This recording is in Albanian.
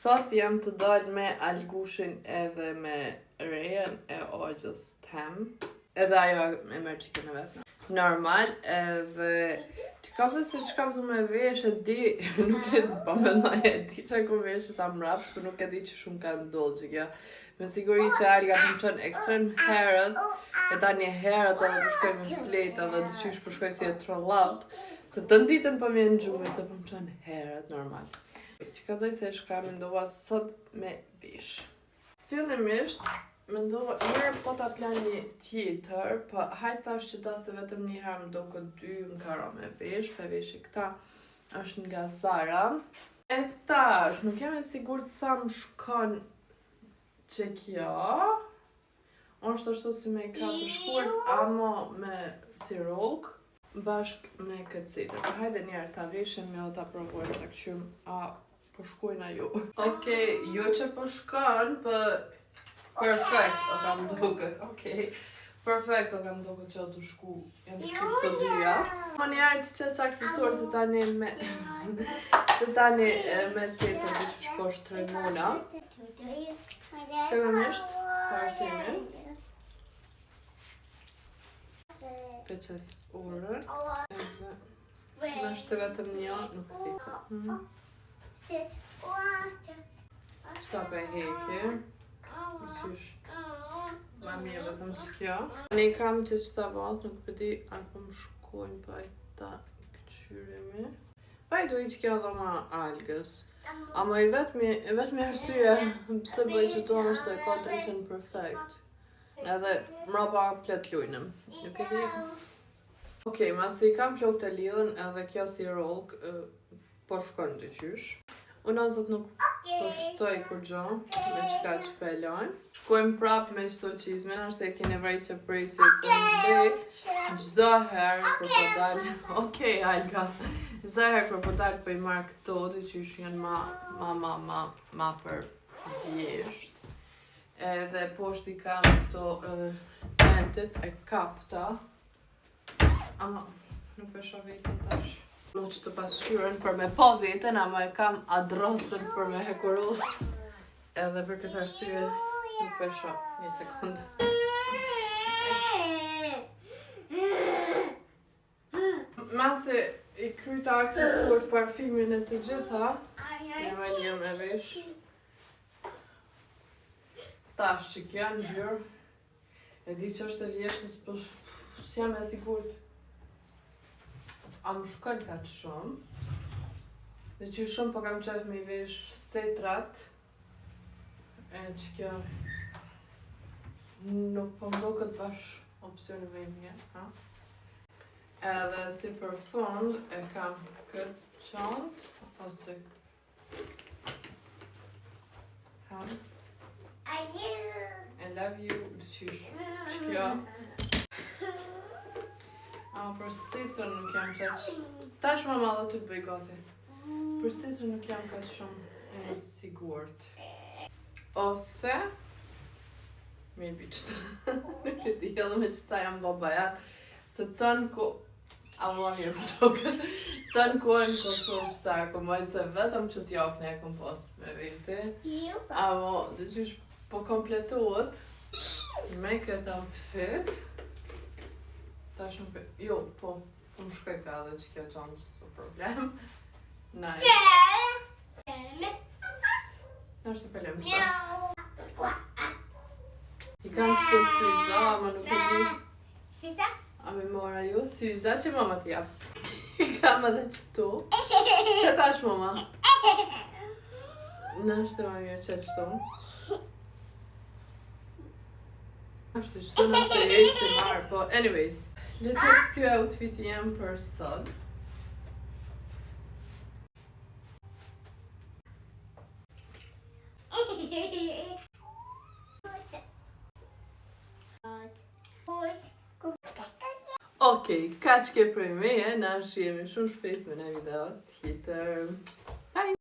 Sot jam të dalë me Algushin edhe me Rejen e Ogjës tem. Edhe ajo e merr çikën e vet. Normal, edhe të kam thënë se çka do me vesh e di, nuk e pa mendoj e di çka ku vesh ta mraps, por nuk e di që shumë ka ndodhur që kjo. Me siguri që Alga më qënë ekstrem herët, e tani herët edhe përshkoj me bicikletë edhe dyqysh përshkoj si e trollat, se të ditën po më në gjumë se po më qënë herët normal. Që ka zaj se shka mendova sot me vish. Fillimisht, mendova mirë po ta plan një tjetër, po hajt tash që ta se vetëm një herë më do këtë 2 më karo me vish, pe vishi këta është nga Zara. E tash, nuk jam e sigurt sa më shkon që kjo është ashtu si me ka të shkurt, amo me si rollk, bashk me këtë sitër. Hajde njerë ta vishim me o ta provojmë ta këqym, a po shkojna ju. Okej, jo që po shkon, për perfekt o kam duket, okej. Perfekt o kam duket që o të shku, jam të shku së të dyja. Më njerë të qesë aksesuar se tani me sitër të që shpo shtrejmuna. Fillimisht, fartimin. Peqes urën. Në shtë vetëm një, nuk pika. Shta pe heki. Qysh. Ma mirë vetëm që kjo. Ne kam që qëta vatë, nuk përdi apo më shkojnë pa i ta këqyrimi. Pa i duhi që kjo dhoma Algës. Ama i vetëmi arsye pëse bëj që to është se ka dritën perfekt. Edhe mrapa plet lujnëm. Nuk e di. Okej, masi kam flok të lidhën edhe kjo si rollk, po shkon të qysh. Unë nësët nuk po shtoj kur gjo, me qka që pelon. Shkojmë prap me qëto qizmin, ashtë e kene vrej që prisit të mbek. Gjdo herë kur po dalë, okej Alga. Gjdo herë kur po dalë po i marrë këto, dhe që janë ma për vjesht. Edhe poshtë i kam këto mentit e kapta. Ama, nuk e shoh vetën tash. Nuk që të pasqyren për me po vetën, ama e kam adrosën për me hekurus. Edhe për këtë arsye, nuk e shoh. Një sekundë. Masi i kryta aksesuar parfimin e të gjitha, një me vesh. Tash që kjo në gjyrë, e di që është e vjeshtës, për s'jam e sigurt. A më shkon ka të shumë. Dhe që shumë po kam qef me i vesh setrat. E që kjo nuk po më do këtë bash opcion me një. Edhe si për fund e kam këtë qant, ose I love you, qysh, që kjo. Ama për sitër nuk jam qaq... Tash mama dhe të të bëj gati. Për sitër nuk jam qaq shumë e sigurt. Ose... Maybe qëta... Nuk e di edhe me qëta jam babajat. Se tënë ku... A vëlla mirë për toke. Tënë ku e në Kosovë qëta e komojtë se vetëm që t'jok ne e kom pas me vete. Amo, dhe qysh po kompletuot me këtë outfit. Tash nuk e... Jo, po më shkoj ka edhe që kjo qanë së problem. Nice. Nështë të pelem qëta. I kam qëto syza, ama nuk e di. Syza? A me mora ju syza që mama t'jap. I kam edhe qëto. Që tash mama? Nështë të ma mirë që qëto. Ashtë qëto nështë të jeshtë si marë, po anyways. Letet kjo outfit jem për sot. Okej, ka që ke prej meje, na shihemi shumë shpejt me në video tjetër.